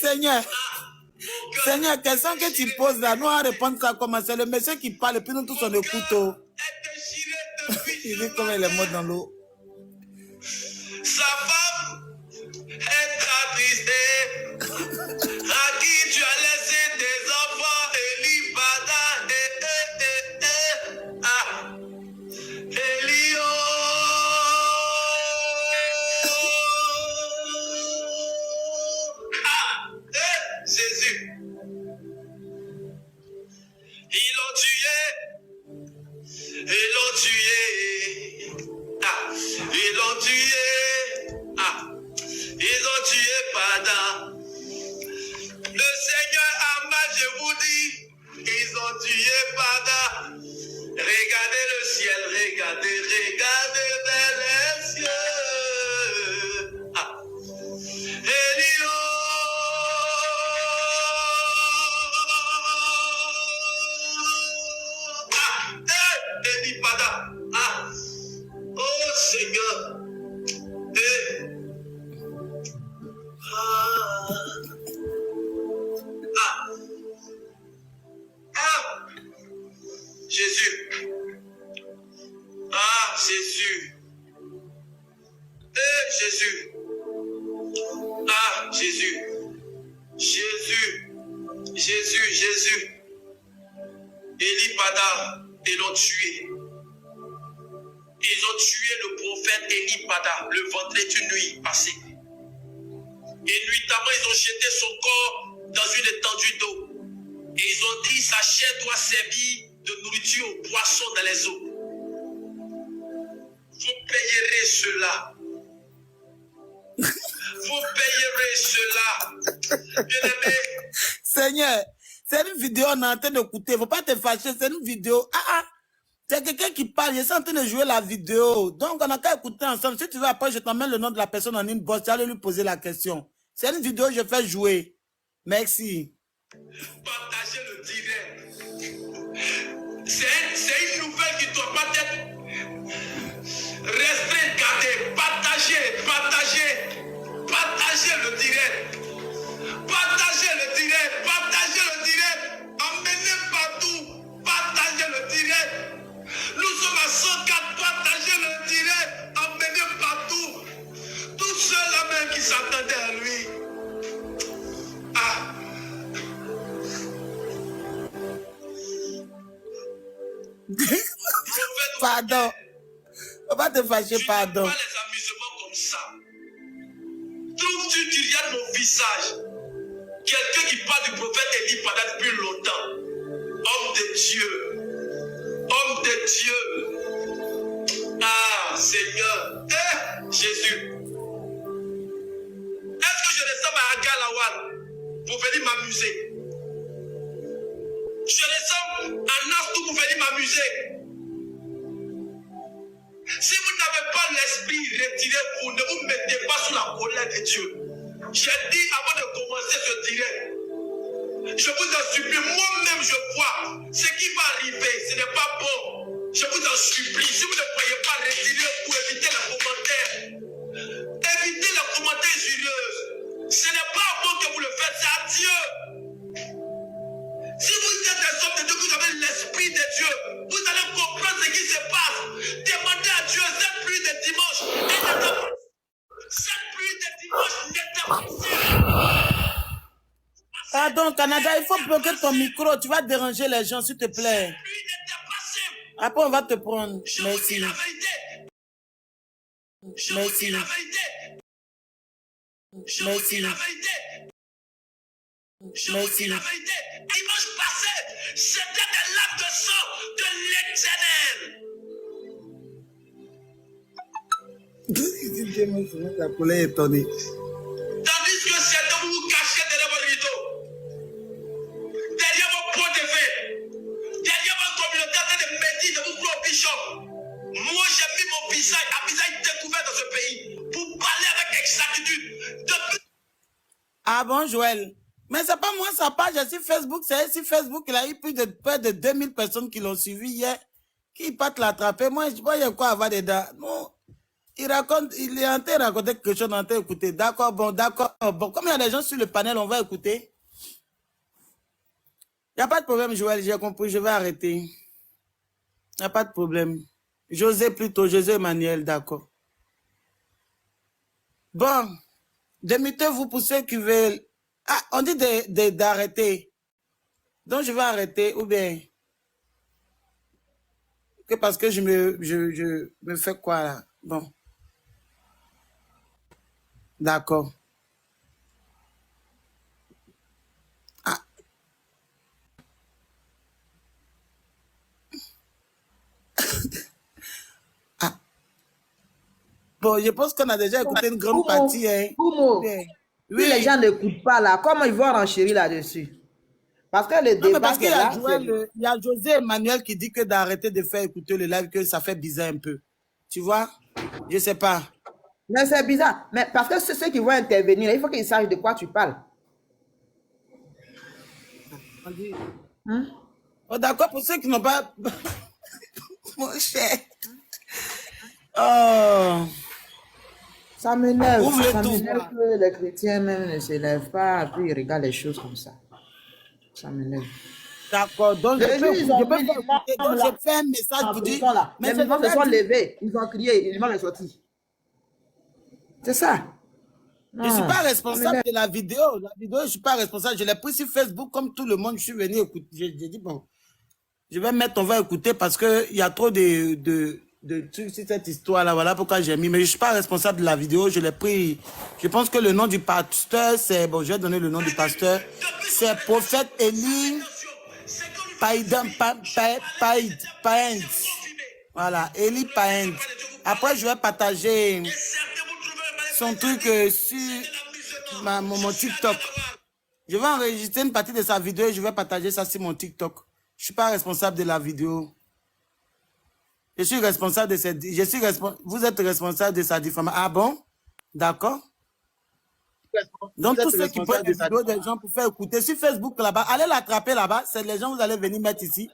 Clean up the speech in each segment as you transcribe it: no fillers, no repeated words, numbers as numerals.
Seigneur. Seigneur, question que tu poses là, nous allons répondre ça comment? C'est le monsieur qui parle et puis nous tous on écoute. Il dit comme les mots dans l'eau. Sa femme est attristée. À qui tu as laissé tes enfants, Elibada, ah, Elio. Ah, Jésus. Ils l'ont tué. Ils l'ont tué. Ah, ils l'ont tué. Ah, ils ont tué Pada. Le Seigneur a mal, je vous dis. Ils ont tué Pada. Regardez le ciel, regardez, regardez vers les cieux. Ah, Elio. Elipada. Ah, oh Seigneur. Jésus. Ah, Jésus. Jésus. Ah, Jésus. Jésus. Jésus, Jésus. Elipada, ils l'ont tué. Ils ont tué le prophète Elipada le vendredi nuit passée. Et nuitamment, ils ont jeté son corps dans une étendue d'eau. Et ils ont dit, sa chair doit servir de nourriture aux poissons dans les eaux. Vous payerez cela. Vous payerez cela. Bien-aimé. Seigneur, c'est une vidéo, on est en train d'écouter. Il ne faut pas te fâcher, c'est une vidéo. C'est quelqu'un qui parle, je suis en train de jouer la vidéo. Donc, on n'a qu'à écouter ensemble. Si tu veux, après, je t'emmène le nom de la personne en inbox, tu vas lui poser la question. C'est une vidéo, je fais jouer. Merci. Partagez le direct. C'est une nouvelle qui doit pas être restée gardée. Partagez, partagez, partagez le direct. Partagez le direct, partagez le direct. Emmenez partout, partagez le direct. Nous sommes à 104, partagez le direct. Emmenez partout. Tous ceux-là même qui s'attendaient à lui. Ah. Pardon. On va te fâcher, pardon. Pas les amusements comme ça. Trouves-tu derrière mon visage quelqu'un qui parle du prophète Elipada depuis longtemps? Homme de Dieu. Homme de Dieu. Ah, Seigneur. Jésus. Est-ce que je descends à Agalawal pour venir m'amuser? Je descends à Nastou pour venir m'amuser. Si vous n'avez pas l'esprit, retirez-vous. Ne vous mettez pas sous la colère de Dieu. J'ai dit avant de commencer ce direct, je vous en supplie, moi-même je vois ce qui va arriver, ce n'est pas bon. Je vous en supplie, si vous ne croyez pas, retirez-vous, évitez les commentaires. Évitez les commentaires injurieux. Ce n'est pas bon que vous le faites, c'est à Dieu. Si vous êtes des hommes de Dieu, vous avez l'esprit de Dieu, vous allez comprendre ce qui se passe. Demandez à Dieu, cette pluie de dimanche, cette pluie de dimanche n'était pas possible. Pardon, Canada, il faut bloquer ton micro. Tu vas déranger les gens, s'il te plaît. Après, on va te prendre. Merci. Merci. Merci. Merci. Dimanche passé, c'était des lames de sang de l'Éternel. La colère est étonnée. Tandis que certains vous vous cachez derrière vos rideaux, derrière vos pots de vin, derrière votre communauté en train de méditer, de vous croire au bishop. Moi, j'ai mis mon visage, un visage découvert dans ce pays, pour parler avec exactitude. Ah bon, Joël? Mais c'est pas moi, sa page sur Facebook. C'est sur Facebook, il a eu plus de près de 2000 personnes qui l'ont suivi hier. Qui partent l'attraper. Moi, je vois, il y a quoi avoir dedans. Non. il raconte, il est en train de raconter quelque chose, on est en train d'écouter. D'accord, bon, d'accord. Bon, comme il y a des gens sur le panel, on va écouter. Il n'y a pas de problème, Joël, j'ai compris, je vais arrêter. Il n'y a pas de problème. José plutôt, José Emmanuel, d'accord. Bon, démutez-vous pour ceux qui veulent. Ah, on dit d'arrêter. Donc, je vais arrêter, ou bien, que parce que je me fais quoi là? Bon, d'accord. Ah, ah. Bon, je pense qu'on a déjà écouté une grande partie. Hein. Bien. Si les Oui. gens n'écoutent pas là, comment ils vont renchérir là-dessus? Parce que le Non, mais débat parce qui qu'il est y a là, Joël, il y a José Emmanuel qui dit que d'arrêter de faire écouter le live, que ça fait bizarre un peu. Tu vois? Je sais pas. mais c'est bizarre. Mais parce que ceux qui vont intervenir, il faut qu'ils sachent de quoi tu parles. On dit. Hein? Oh, d'accord, pour ceux qui n'ont pas. Mon cher. Oh. Ça m'énerve. Ouvre le Ça tout. m'énerve que les chrétiens même ne se lèvent pas et puis ils regardent les choses comme ça. Ça m'énerve. D'accord, donc je Les peux, juges, ils ont je peux mis faire écouter. Donc l'imam je là, fais un message en pour dire. prison là. Mais Les j'ai imams se déjà sont dit. levés, ils ont crié, l'imam est sorti. C'est ça. Je ne suis Non, pas ça responsable m'énerve. de la vidéo. La vidéo, je ne suis pas responsable. Je l'ai pris sur Facebook comme tout le monde. Je suis venu écouter. J'ai dit, bon, je vais mettre, on va écouter parce qu'il y a trop de trucs sur cette histoire-là. Voilà pourquoi j'ai mis. Mais je ne suis pas responsable de la vidéo. Je l'ai pris. Je pense que le nom du pasteur, c'est. Bon, je vais donner le nom du pasteur. C'est Prophète Eli Paend. Voilà, Eli Paend. Après, je vais partager son truc sur mon TikTok. Je vais enregistrer une partie de sa vidéo et je vais partager ça sur mon TikTok. Je ne suis pas responsable de la vidéo. Je suis responsable de cette... Vous êtes responsable de sa diffamation. Ah bon? D'accord. Donc, tous ceux qui prennent des vidéos des gens pour faire écouter sur Facebook là-bas, allez l'attraper là-bas. C'est les gens que vous allez venir mettre ici.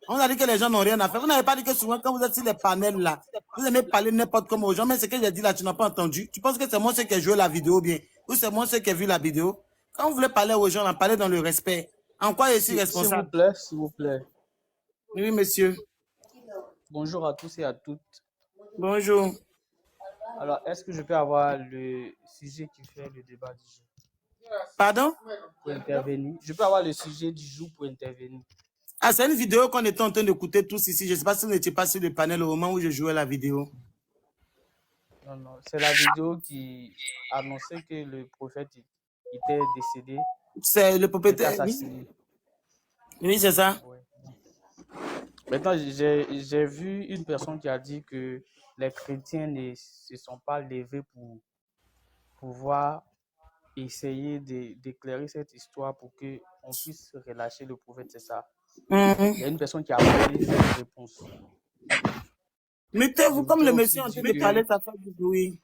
On a dit que les gens n'ont rien à faire. Vous n'avez pas dit que souvent, quand vous êtes sur les panels là, vous aimez parler n'importe comment aux gens, mais ce que j'ai dit là, tu n'as pas entendu. Tu penses que c'est moi ceux qui ai joué la vidéo bien, ou c'est moi ceux qui ai vu la vidéo. Quand vous voulez parler aux gens, en parlez dans le respect. En quoi je suis responsable? S'il vous plaît. Oui, monsieur. Bonjour à tous et à toutes. Bonjour. Alors, est-ce que je peux avoir le sujet qui fait le débat du jour Pardon? pour intervenir? Je peux avoir le sujet du jour pour intervenir. Ah, c'est une vidéo qu'on était en train d'écouter tous ici. Je ne sais pas si vous n'étiez pas sur le panel au moment où je jouais la vidéo. Non, non, c'est la vidéo qui annonçait que le prophète était décédé, C'est le était propriétaire. Oui, assassiné. oui, c'est ça. Ouais. Maintenant, j'ai vu une personne qui a dit que les chrétiens ne se sont pas levés pour pouvoir essayer d'éclairer cette histoire pour qu'on puisse relâcher le prophète, c'est ça. Il y a une personne qui a appelé cette réponse. Mettez-vous Je comme le voudrais monsieur en aussi train dire de que parler, ça fait du bruit.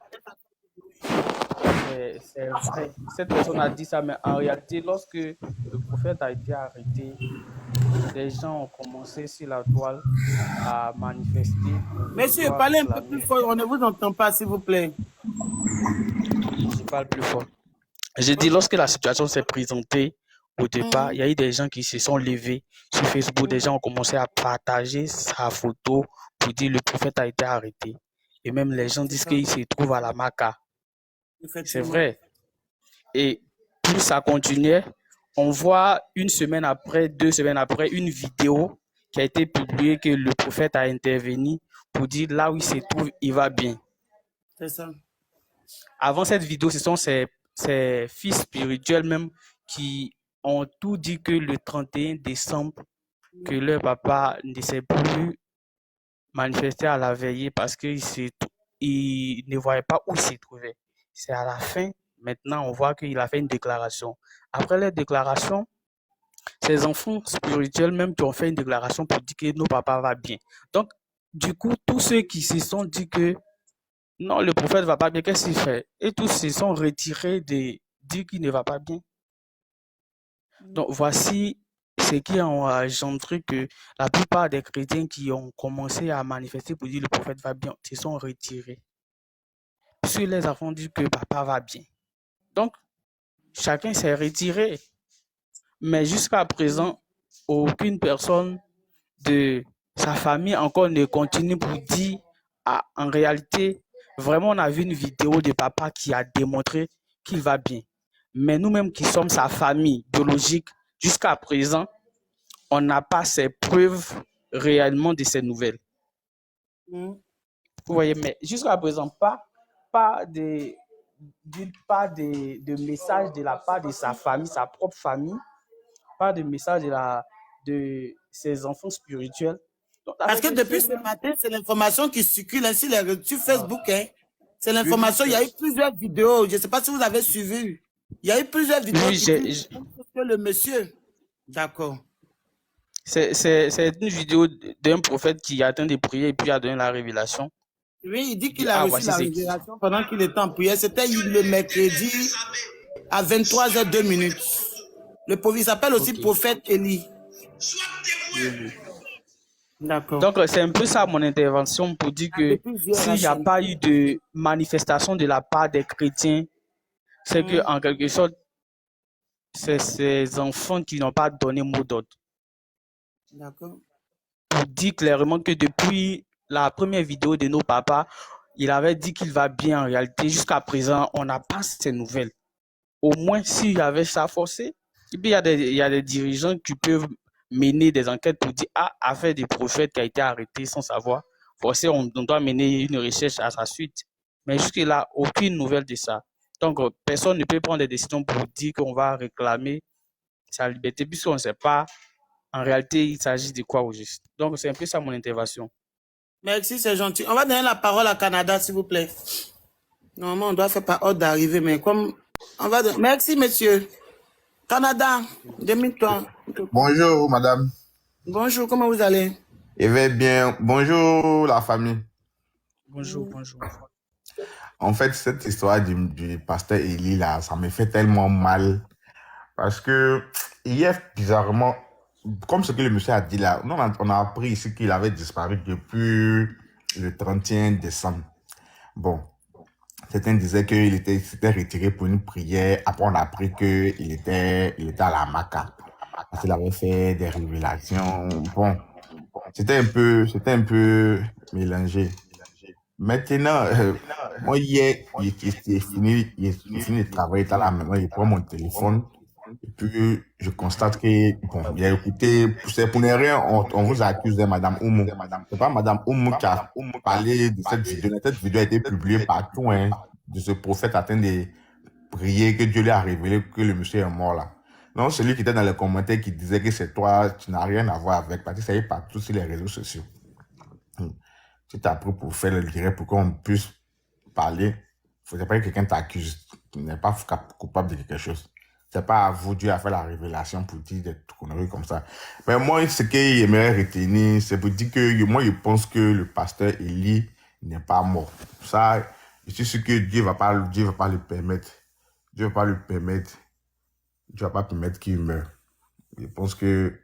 c'est vrai. Cette personne a dit ça, mais en réalité, lorsque le prophète a été arrêté, les gens ont commencé sur la toile à manifester pour Monsieur, vouloir parlez un peu plus clamer. fort. On ne vous entend pas, s'il vous plaît. Je parle plus fort. J'ai dit, lorsque la situation s'est présentée au départ, il y a eu des gens qui se sont levés sur Facebook, des gens ont commencé à partager sa photo pour dire le prophète a été arrêté. Et même les gens disent qu'il se trouve à la Maca. C'est Effectivement. vrai. Et plus ça continuait, on voit une semaine après, 2 semaines après, une vidéo qui a été publiée que le prophète a intervenu pour dire là où il se trouve, il va bien. C'est ça. Avant cette vidéo, ce sont ses fils spirituels même qui ont tout dit que le 31 décembre, que leur papa ne s'est plus manifesté à la veillée parce qu'il ne voyait pas où il se trouvait. C'est à la fin, maintenant, on voit qu'il a fait une déclaration. Après la déclaration, ces enfants spirituels même qui ont fait une déclaration pour dire que nos papas va bien. Donc, du coup, tous ceux qui se sont dit que non, le prophète ne va pas bien, qu'est-ce qu'il fait? Et tous se sont retirés de dire qu'il ne va pas bien. Donc, voici ce qui a engendré que la plupart des chrétiens qui ont commencé à manifester pour dire le prophète va bien se sont retirés. puisque les enfants disent que papa va bien. Donc, chacun s'est retiré. Mais jusqu'à présent, aucune personne de sa famille encore ne continue pour dire, ah, en réalité, vraiment, on a vu une vidéo de papa qui a démontré qu'il va bien. Mais nous-mêmes qui sommes sa famille biologique, jusqu'à présent, on n'a pas ces preuves réellement de ces nouvelles. Mm. Vous voyez, mais jusqu'à présent, pas de message de la part de sa famille, sa propre famille, pas de message de ses enfants spirituels. Donc, Parce que depuis ce matin, c'est l'information qui circule ainsi sur Facebook. Hein. C'est l'information. Il y a eu plusieurs vidéos. Je ne sais pas si vous avez suivi. Il y a eu plusieurs vidéos oui, qui disent que le monsieur. D'accord. C'est une vidéo d'un prophète qui attend de prier et puis a donné la révélation. Oui, il dit qu'il a reçu la révélation pendant qu'il était en prière. C'était le mercredi à 23h02. Le prophète s'appelle aussi prophète Élie. Oui. D'accord. Donc, c'est un peu ça mon intervention pour dire que s'il n'y a pas eu de manifestation de la part des chrétiens, c'est que en quelque sorte, c'est ces enfants qui n'ont pas donné mot d'ordre. D'accord. Pour dire clairement que depuis la première vidéo de nos papas, il avait dit qu'il va bien en réalité. Jusqu'à présent, on n'a pas ces nouvelles. Au moins, s'il y avait ça forcé, et puis il y a des dirigeants qui peuvent mener des enquêtes pour dire, ah, affaire des prophètes qui a été arrêté sans savoir. Forcé, on doit mener une recherche à sa suite. Mais jusque-là, aucune nouvelle de ça. Donc, personne ne peut prendre des décisions pour dire qu'on va réclamer sa liberté, puisqu'on ne sait pas en réalité il s'agit de quoi au juste. Donc, c'est un peu ça mon intervention. Merci, c'est gentil. On va donner la parole à Canada, s'il vous plaît. Normalement, on doit faire par ordre d'arrivée, mais comme on va... Merci, monsieur. Canada, 2003. Bonjour, madame. Bonjour, comment vous allez? Je vais bien. Bonjour, la famille. Bonjour, bonjour. En fait, cette histoire du pasteur Élie, là, ça me fait tellement mal. Parce que hier, bizarrement, comme ce que le monsieur a dit là, nous, on a appris ici qu'il avait disparu depuis le 31 décembre. Bon, certains disaient qu'il s'était retiré pour une prière. Après, on a appris qu'il était à la Maca. Parce qu'il avait fait des révélations. Bon, c'était un peu mélangé. Maintenant, moi, hier, il est fini de travailler à la maison, il prend mon téléphone. Et puis, je constate que, bon, il a écouté, c'est pour ne rien, on vous accuse de Madame Oumou. C'est pas Madame Oumou qui a parlé de cette vidéo. Cette vidéo a été publiée partout, hein, de ce prophète en train de prier que Dieu lui a révélé que le monsieur est mort là. Non, celui qui était dans les commentaires qui disait que c'est toi, tu n'as rien à voir avec, parce que ça y est partout sur les réseaux sociaux. Tu t'as pris pour faire le direct pour qu'on puisse parler. Il ne faudrait pas que quelqu'un t'accuse. Tu n'es pas coupable de quelque chose. C'est pas à vous, Dieu a fait la révélation pour dire des conneries comme ça. Mais moi, ce qu'il aimerait retenir, c'est pour dire que moi, je pense que le pasteur Élie n'est pas mort. Ça, je suis sûr que Dieu va pas le permettre. Dieu va pas le permettre. Dieu va pas permettre qu'il meure. Je pense que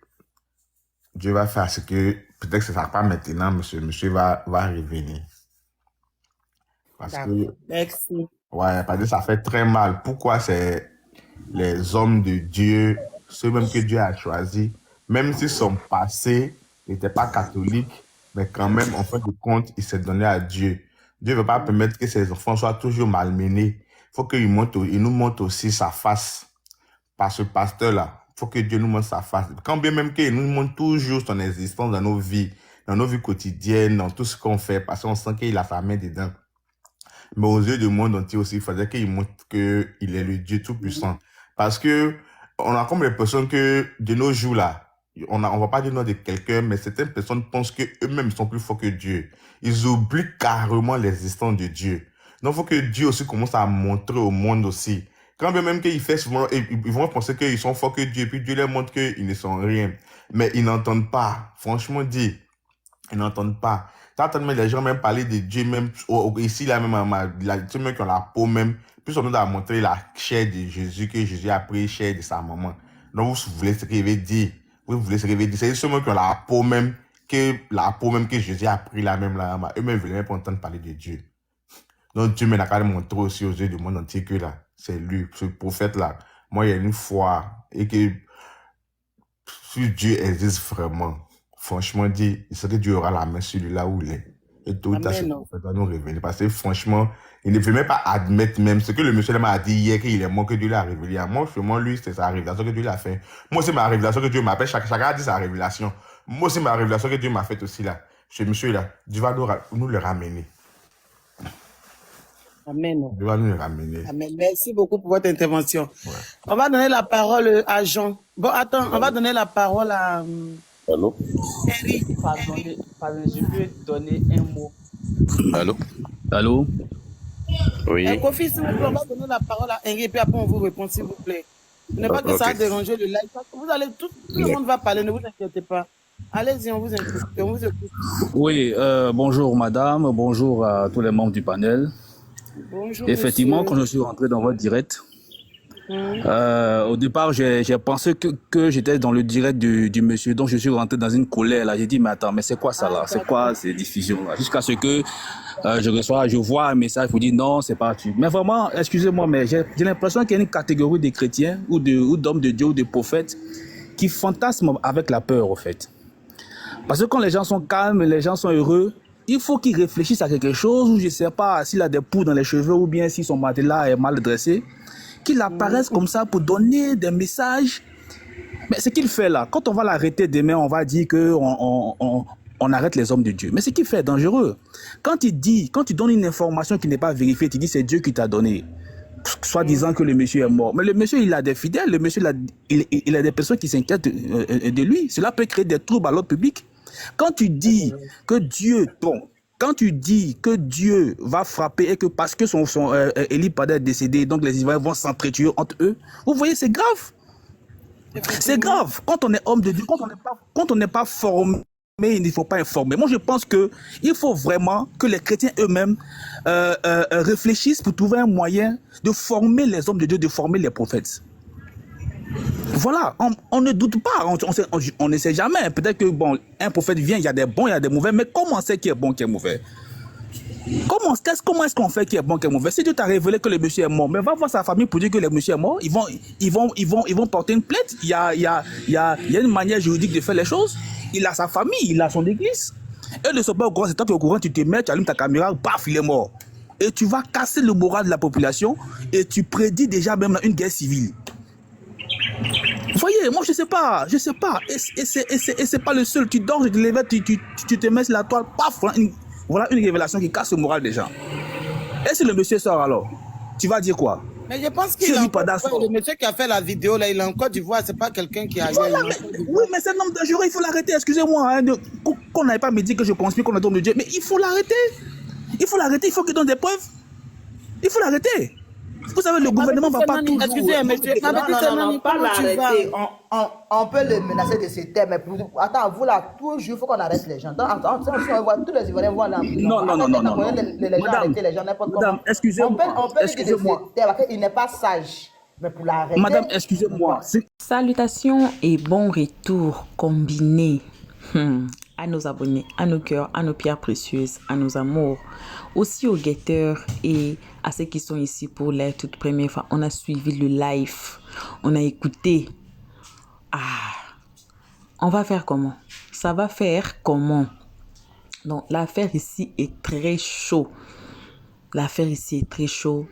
Dieu va faire ce que, peut-être que ce ne sera pas maintenant, monsieur va revenir. Parce que, merci. Ouais, parce que ça fait très mal. Pourquoi c'est les hommes de Dieu, ceux même que Dieu a choisis, même si son passé n'était pas catholique, mais quand même, en fin de compte, il s'est donné à Dieu. Dieu ne veut pas permettre que ses enfants soient toujours malmenés. Il faut qu'il nous montre aussi sa face. Par ce pasteur-là, il faut que Dieu nous montre sa face. Quand bien même qu'il nous montre toujours son existence dans nos vies quotidiennes, dans tout ce qu'on fait, parce qu'on sent qu'il a sa main dedans. Mais aux yeux du monde entier aussi, il faudrait qu'il montre qu'il est le Dieu Tout-Puissant. Parce que on a comme l'impression que de nos jours là, on va pas dire le nom de quelqu'un, mais certaines personnes pensent qu'eux-mêmes sont plus forts que Dieu. Ils oublient carrément l'existence de Dieu. Donc il faut que Dieu aussi commence à montrer au monde aussi. Quand bien même qu'ils fait souvent, ils vont penser qu'ils sont forts que Dieu, et puis Dieu leur montre qu'ils ne sont rien. Mais ils n'entendent pas. Franchement dit, ils n'entendent pas. T'entends même les gens même parler de Dieu, même ici, là, même, ceux même qui ont la peau même, plus on nous a montré la chair de Jésus, que Jésus a pris chair de sa maman. Donc, vous voulez ce qu'il veut dire. Vous voulez ce qu'il veut dire. C'est ceux même qui ont la peau même que Jésus a pris la même là. Eux-mêmes, ils veulent même pas entendre parler de Dieu. Donc Dieu m'a quand même montré aussi aux yeux du monde entier que là, c'est lui, ce prophète-là. Moi, il y a une foi et que si Dieu existe vraiment, franchement dit, il serait Dieu aura la main sur lui là où il est. Et tout à ce Amen. prophète va nous révéler. Parce que franchement, il ne veut même pas admettre même ce que le monsieur m'a dit hier qu'il est mort, que Dieu l'a révélé. Moi, moi, lui, c'est sa révélation que Dieu l'a fait. Moi aussi, ma révélation que Dieu m'a fait. Chacun a dit sa révélation. Moi aussi, ma révélation que Dieu m'a faite aussi là. Ce monsieur-là, Dieu va nous le ramener. Amen. Dieu va nous le ramener. Amen. Merci beaucoup pour votre intervention. Ouais. On va donner la parole à Jean. Bon, attends, on va donner la parole à Allô? Eric. Pardon, je peux donner un mot. Allô? Allô? Oui. Kofi, s'il vous plaît, on va donner la parole à Henri et puis après on vous répond, s'il vous plaît. Ne pas que Ok. ça va déranger le live. Vous allez, tout le monde va parler, ne vous inquiétez pas. Allez-y, on vous écoute. On vous écoute. Oui, bonjour madame, bonjour à tous les membres du panel. Bonjour, Effectivement, monsieur. quand je suis rentré dans votre direct, Hum. au départ, j'ai pensé que j'étais dans le direct du monsieur, donc je suis rentré dans une colère là. J'ai dit, mais attends, mais c'est quoi ça là? C'est quoi ces diffusions là? Jusqu'à ce que je vois un message pour dire non, c'est pas tu. Mais vraiment, excusez-moi, mais j'ai l'impression qu'il y a une catégorie de chrétiens ou d'hommes de Dieu ou de prophètes qui fantasment avec la peur, au fait. Parce que quand les gens sont calmes, les gens sont heureux, il faut qu'ils réfléchissent à quelque chose, ou je ne sais pas s'il a des poux dans les cheveux, ou bien si son matelas est mal dressé, qu'il apparaisse comme ça pour donner des messages. Mais ce qu'il fait là, quand on va l'arrêter demain, on va dire qu'on arrête les hommes de Dieu. Mais ce qu'il fait est dangereux. Quand tu donnes une information qui n'est pas vérifiée, tu dis c'est Dieu qui t'a donné, soit disant que le monsieur est mort. Mais le monsieur, il a des fidèles, le monsieur, il a des personnes qui s'inquiètent de lui. Cela peut créer des troubles à l'ordre public. Quand tu dis que Dieu va frapper et que parce que son Élie Pada est décédé, donc les Israéliens vont s'entretuer entre eux, vous voyez, c'est grave. C'est grave. Quand on est homme de Dieu, quand on n'est pas formé, il ne faut pas informer. Moi, je pense qu'il faut vraiment que les chrétiens eux-mêmes réfléchissent pour trouver un moyen de former les hommes de Dieu, de former les prophètes. Voilà, on ne doute pas, on ne sait jamais. Peut-être que bon, un prophète vient, il y a des bons, il y a des mauvais, mais comment on sait qui est bon, qui est mauvais? Comment est-ce qu'on fait qui est bon, qui est mauvais? Si Dieu t'a révélé que le monsieur est mort, mais va voir sa famille pour dire que le monsieur est mort, ils vont porter une plainte. Il y a une manière juridique de faire les choses. Il a sa famille, il a son église. Et ne sont pas au courant, c'est toi qui es au courant, tu te mets, tu allumes ta caméra, paf, il est mort. Et tu vas casser le moral de la population et tu prédis déjà même une guerre civile. Vous voyez, moi je sais pas, et c'est pas le seul, tu dors, tu te lèves, tu te mets sur la toile, paf, voilà une révélation qui casse le moral des gens. Et si le monsieur sort alors, tu vas dire quoi? Mais je pense qu'il a encore, le monsieur qui a fait la vidéo là, il est en Côte d'Ivoire, c'est pas quelqu'un qui a... Voilà, oui, mais c'est un homme dangereux, il faut l'arrêter, excusez-moi, hein, qu'on n'avait pas me dit que je conspire, qu'on est homme de Dieu, mais il faut l'arrêter, il faut qu'il donne des preuves, il faut l'arrêter. Vous savez, le gouvernement va pas toujours... Excusez, monsieur. Non, pas l'arrêter. On peut le menacer de se taire, mais attends, vous là, toujours, il faut qu'on arrête les gens. Tous les Ivoiriens vont aller en prison. Non. Les gens arrêter les gens n'importe comment. Madame, excusez-moi. On peut dire de se taire, parce qu'il n'est pas sage. Mais pour l'arrêter... Madame, excusez-moi. Salutations et bon retour combiné à nos abonnés, à nos cœurs, à nos pierres précieuses, à nos amours, aussi aux guetteurs et à ceux qui sont ici pour la toute première fois. On a suivi le live, on a écouté. On va faire comment? Ça va faire comment? Donc l'affaire ici est très chaud. L'affaire ici est très chaud.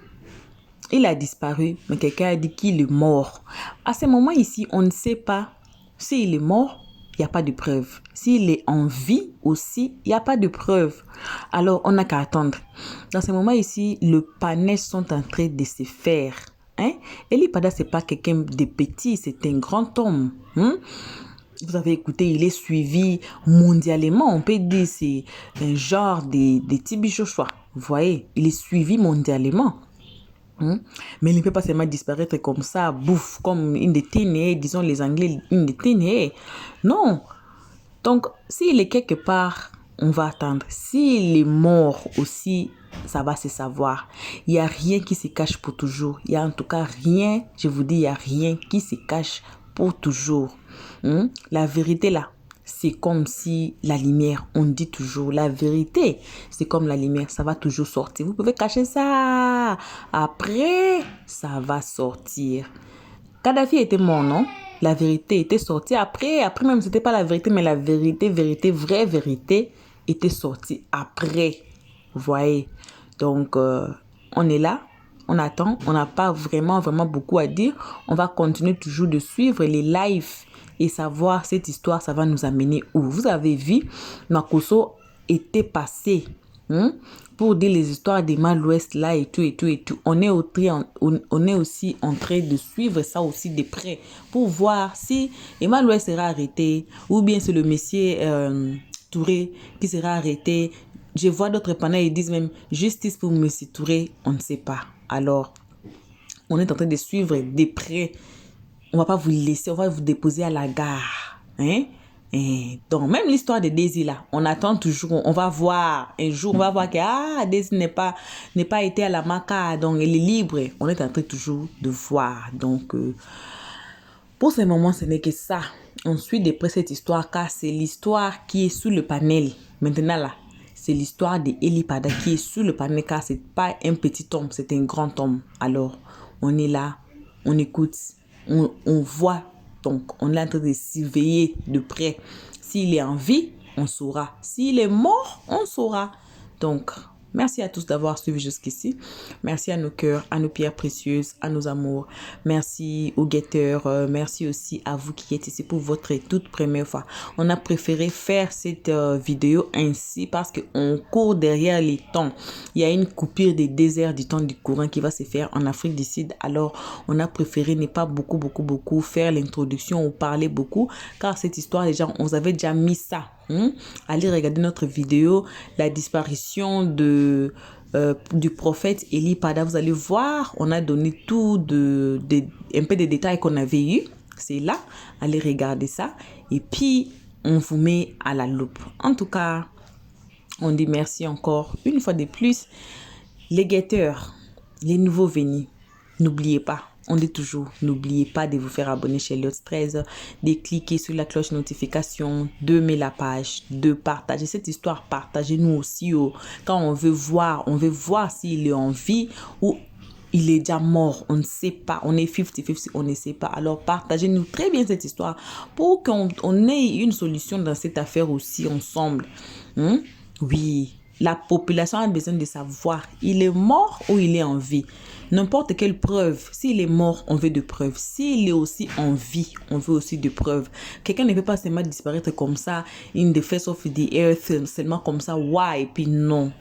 Il a disparu, mais quelqu'un a dit qu'il est mort. À ce moment ici, on ne sait pas s'il est mort. Il n'y a pas de preuve. S'il est en vie aussi, il n'y a pas de preuve. Alors, on n'a qu'à attendre. Dans ce moment ici, le panel sont en train de se faire. Élie Pada, ce n'est pas quelqu'un de petit, c'est un grand homme. Vous avez écouté, il est suivi mondialement. On peut dire c'est un genre de Tibi Joshua. Vous voyez, il est suivi mondialement. Mais il ne peut pas seulement disparaître comme ça, bouffe, comme une détenue, disons les Anglais, une détenue. Non. Donc, s'il est quelque part, on va attendre. S'il est mort aussi, ça va se savoir. Il n'y a rien qui se cache pour toujours. Il y a en tout cas rien, je vous dis, il n'y a rien qui se cache pour toujours. La vérité là, c'est comme si la lumière, on dit toujours la vérité. C'est comme la lumière, ça va toujours sortir. Vous pouvez cacher ça. Après, ça va sortir. Kadhafi était mort, non? La vérité était sortie. Après même, c'était pas la vérité, mais la vérité, vraie vérité était sortie après. Vous voyez? Donc, on est là. On attend. On n'a pas vraiment beaucoup à dire. On va continuer toujours de suivre les lives et savoir cette histoire, ça va nous amener où. Vous avez vu, Makosso était passé pour dire les histoires d'Emma l'Ouest là et tout. On est aussi en train de suivre ça aussi de près pour voir si Emma l'Ouest sera arrêté ou bien c'est le monsieur Touré qui sera arrêté. Je vois d'autres panneaux, ils disent même justice pour monsieur Touré, on ne sait pas. Alors, on est en train de suivre de près. On va pas vous laisser, on va vous déposer à la gare. Hein? Et donc, même l'histoire de Daisy là, on attend toujours, on va voir. Un jour, on va voir que Daisy n'est pas été à la Maca, donc elle est libre. On est en train toujours de voir. Donc, pour ce moment, ce n'est que ça. On suit de près cette histoire car c'est l'histoire qui est sous le panel. Maintenant là, c'est l'histoire d'Eli Pada qui est sous le panel car c'est pas un petit homme, c'est un grand homme. Alors, on est là, on écoute, on voit. Donc, on est en train de surveiller de près. S'il est en vie, on saura. S'il est mort, on saura. Donc, merci à tous d'avoir suivi jusqu'ici. Merci à nos cœurs, à nos pierres précieuses, à nos amours. Merci aux guetteurs. Merci aussi à vous qui êtes ici pour votre toute première fois. On a préféré faire cette vidéo ainsi parce qu'on court derrière les temps. Il y a une coupure des déserts du temps du courant qui va se faire en Afrique du Sud. Alors, on a préféré ne pas beaucoup faire l'introduction ou parler beaucoup car cette histoire, les gens, on avait déjà mis ça. Allez regarder notre vidéo, la disparition du prophète Eli Pada. Vous allez voir, on a donné un peu de détails qu'on avait eu. C'est là, allez regarder ça. Et puis, on vous met à la loupe. En tout cas, on dit merci encore une fois de plus. Les guetteurs, les nouveaux venus, n'oubliez pas. On dit toujours, n'oubliez pas de vous faire abonner chez Lotz 13, de cliquer sur la cloche notification, de mettre la page, de partager cette histoire, partagez-nous aussi. Quand on veut voir s'il est en vie ou il est déjà mort, on ne sait pas, on est 50-50, on ne sait pas. Alors partagez-nous très bien cette histoire pour qu'on ait une solution dans cette affaire aussi ensemble. Oui, la population a besoin de savoir, il est mort ou il est en vie. N'importe quelle preuve, s'il est mort, on veut de preuves. S'il est aussi en vie, on veut aussi de preuves. Quelqu'un ne peut pas seulement disparaître comme ça, in the face of the earth, seulement comme ça, et puis non.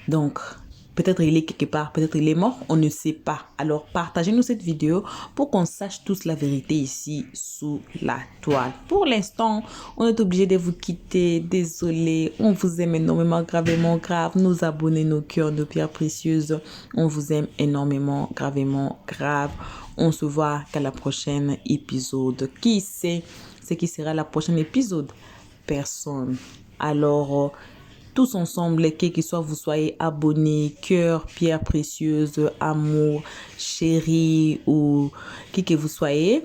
Donc, peut-être il est quelque part, peut-être il est mort, on ne sait pas. Alors, partagez-nous cette vidéo pour qu'on sache tous la vérité ici sous la toile. Pour l'instant, on est obligé de vous quitter. Désolé, on vous aime énormément, gravement, grave. Nos abonnés, nos cœurs, nos pierres précieuses, on vous aime énormément, gravement, grave. On se voit qu'à la prochaine épisode. Qui sait ce qui sera la prochaine épisode? Personne. Alors, tous ensemble, quel que soit vous soyez abonnés, cœur, pierre précieuse, amour, chéri ou qui que vous soyez,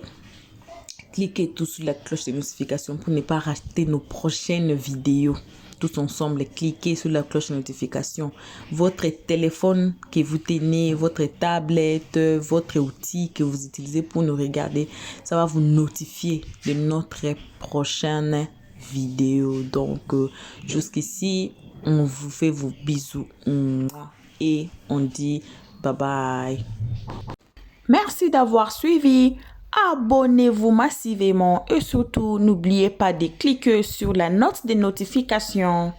cliquez tous sur la cloche de notification pour ne pas rater nos prochaines vidéos. Tous ensemble, cliquez sur la cloche de notification. Votre téléphone que vous tenez, votre tablette, votre outil que vous utilisez pour nous regarder, ça va vous notifier de notre prochaine vidéo. Donc jusqu'ici on vous fait vos bisous et on dit bye bye. Merci d'avoir suivi. Abonnez-vous massivement et surtout n'oubliez pas de cliquer sur la note de notification.